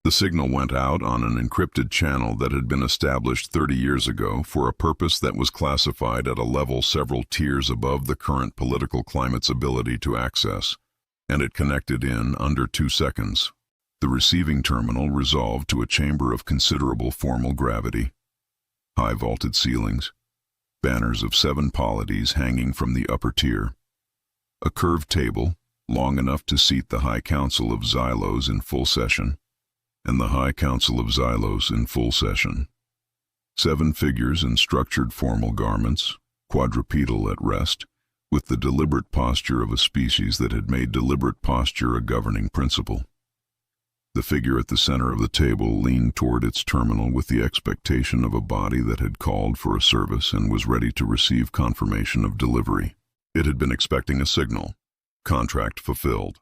The signal went out on an encrypted channel that had been established 30 years ago for a purpose that was classified at a level several tiers above the current political climate's ability to access, and it connected in under 2 seconds. The receiving terminal resolved to a chamber of considerable formal gravity. High vaulted ceilings, banners of 7 polities hanging from the upper tier. A curved table, long enough to seat the High Council of Xylos in full session. And the High Council of Xylos in full session. 7 figures in structured formal garments, quadrupedal at rest, with the deliberate posture of a species that had made deliberate posture a governing principle. The figure at the center of the table leaned toward its terminal with the expectation of a body that had called for a service and was ready to receive confirmation of delivery. It had been expecting a signal. Contract fulfilled.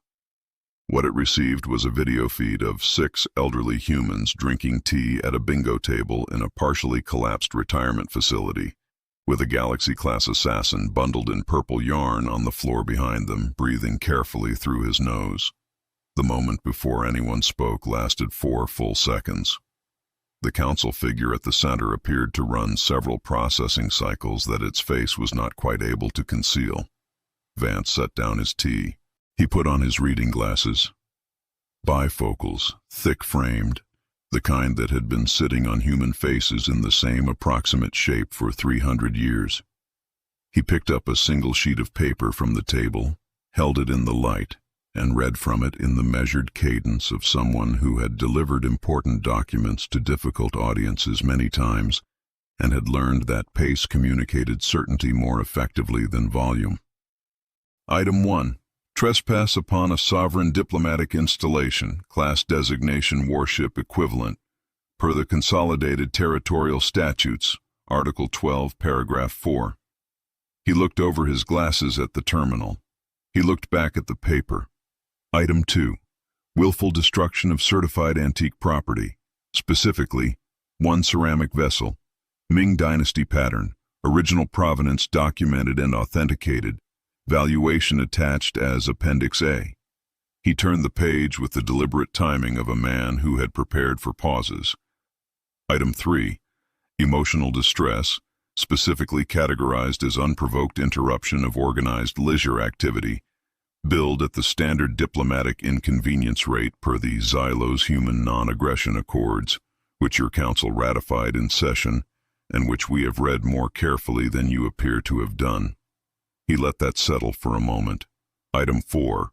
What it received was a video feed of 6 elderly humans drinking tea at a bingo table in a partially collapsed retirement facility, with a Galaxy-class assassin bundled in purple yarn on the floor behind them, breathing carefully through his nose. The moment before anyone spoke lasted 4 full seconds. The council figure at the center appeared to run several processing cycles that its face was not quite able to conceal. Vance set down his tea. He put on his reading glasses. Bifocals, thick-framed, the kind that had been sitting on human faces in the same approximate shape for 300 years. He picked up a single sheet of paper from the table, held it in the light, and read from it in the measured cadence of someone who had delivered important documents to difficult audiences many times and had learned that pace communicated certainty more effectively than volume. Item 1. Trespass upon a sovereign diplomatic installation, class designation warship equivalent, per the Consolidated Territorial Statutes, Article 12, Paragraph 4. He looked over his glasses at the terminal. He looked back at the paper. Item 2. Willful destruction of certified antique property, specifically, 1 ceramic vessel, Ming Dynasty pattern, original provenance documented and authenticated, valuation attached as Appendix A. He turned the page with the deliberate timing of a man who had prepared for pauses. Item 3. Emotional distress, specifically categorized as unprovoked interruption of organized leisure activity, billed at the standard diplomatic inconvenience rate per the Xylos Human Non-Aggression Accords, which your council ratified in session, and which we have read more carefully than you appear to have done. He let that settle for a moment. Item 4.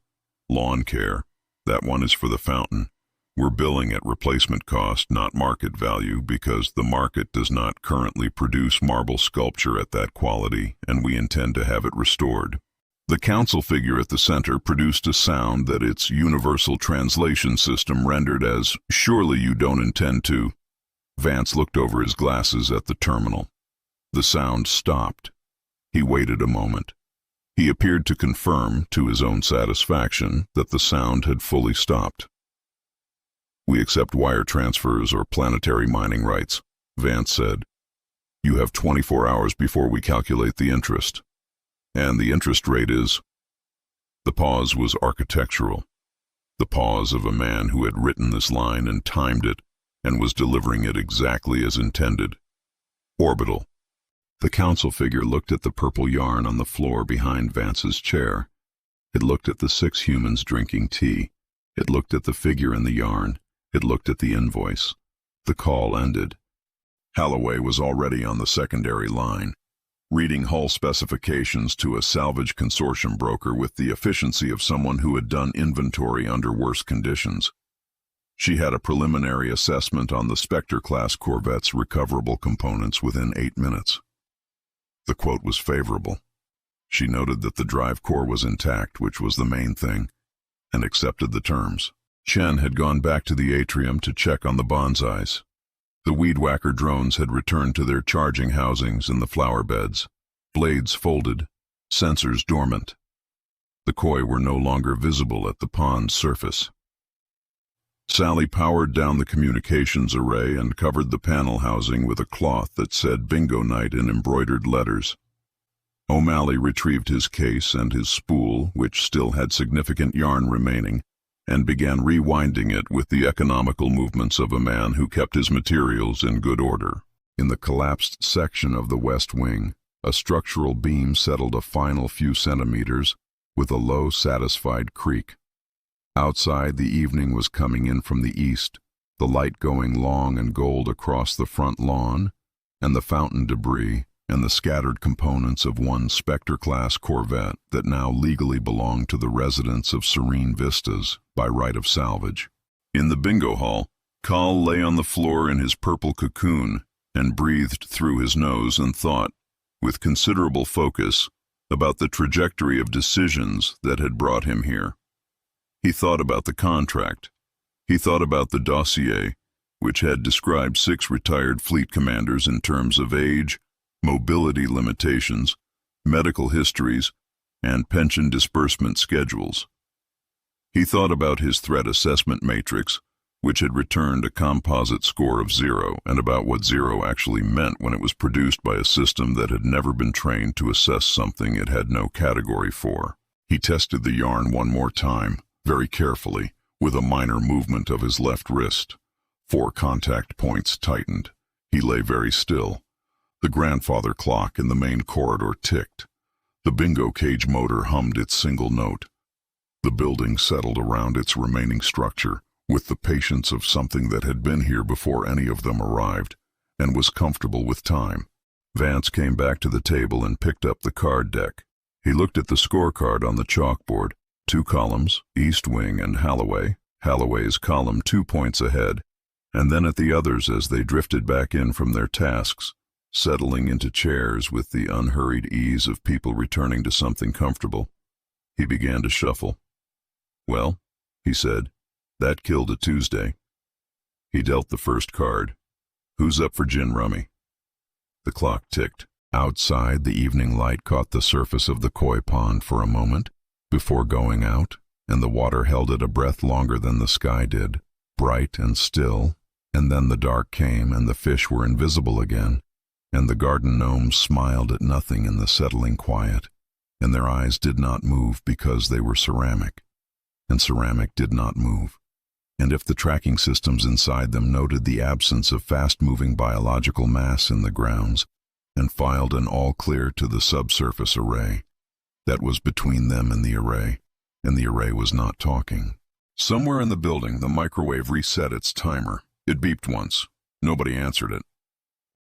Lawn care. That one is for the fountain. We're billing at replacement cost, not market value, because the market does not currently produce marble sculpture at that quality, and we intend to have it restored. The council figure at the center produced a sound that its universal translation system rendered as, "Surely you don't intend to." Vance looked over his glasses at the terminal. The sound stopped. He waited a moment. He appeared to confirm, to his own satisfaction, that the sound had fully stopped. "We accept wire transfers or planetary mining rights," Vance said. "You have 24 hours before we calculate the interest. And the interest rate is—" The pause was architectural. The pause of a man who had written this line and timed it and was delivering it exactly as intended. "Orbital." The council figure looked at the purple yarn on the floor behind Vance's chair. It looked at the 6 humans drinking tea. It looked at the figure in the yarn. It looked at the invoice. The call ended. Holloway was already on the secondary line, reading hull specifications to a salvage consortium broker with the efficiency of someone who had done inventory under worse conditions. She had a preliminary assessment on the Spectre-class corvette's recoverable components within 8 minutes. The quote was favorable. She noted that the drive core was intact, which was the main thing, and accepted the terms. Chen had gone back to the atrium to check on the bonsais. The weed-whacker drones had returned to their charging housings in the flower beds, blades folded, sensors dormant. The koi were no longer visible at the pond's surface. Sally powered down the communications array and covered the panel housing with a cloth that said Bingo Night in embroidered letters. O'Malley retrieved his case and his spool, which still had significant yarn remaining, and began rewinding it with the economical movements of a man who kept his materials in good order. In the collapsed section of the west wing, a structural beam settled a final few centimeters with a low, satisfied creak. Outside, the evening was coming in from the east, the light going long and gold across the front lawn, and the fountain debris, and the scattered components of one Spectre-class corvette that now legally belonged to the residents of Serene Vistas by right of salvage. In the bingo hall, Kahl lay on the floor in his purple cocoon and breathed through his nose and thought, with considerable focus, about the trajectory of decisions that had brought him here. He thought about the contract. He thought about the dossier, which had described 6 retired fleet commanders in terms of age, mobility limitations, medical histories, and pension disbursement schedules. He thought about his threat assessment matrix, which had returned a composite score of 0, and about what 0 actually meant when it was produced by a system that had never been trained to assess something it had no category for. He tested the yarn one more time, very carefully, with a minor movement of his left wrist. 4 contact points tightened. He lay very still. The grandfather clock in the main corridor ticked. The bingo cage motor hummed its single note. The building settled around its remaining structure, with the patience of something that had been here before any of them arrived, and was comfortable with time. Vance came back to the table and picked up the card deck. He looked at the scorecard on the chalkboard. 2 columns, East Wing and Halloway. Halloway's column 2 points ahead, and then at the others as they drifted back in from their tasks, settling into chairs with the unhurried ease of people returning to something comfortable. He began to shuffle. "Well," he said, "that killed a Tuesday." He dealt the first card. "Who's up for gin rummy?" The clock ticked. Outside, the evening light caught the surface of the koi pond for a moment before going out, and the water held it a breath longer than the sky did, bright and still, and then the dark came and the fish were invisible again, and the garden gnomes smiled at nothing in the settling quiet, and their eyes did not move because they were ceramic, and ceramic did not move. And if the tracking systems inside them noted the absence of fast-moving biological mass in the grounds, and filed an all-clear to the subsurface array, that was between them and the array was not talking. Somewhere in the building, the microwave reset its timer. It beeped once. Nobody answered it.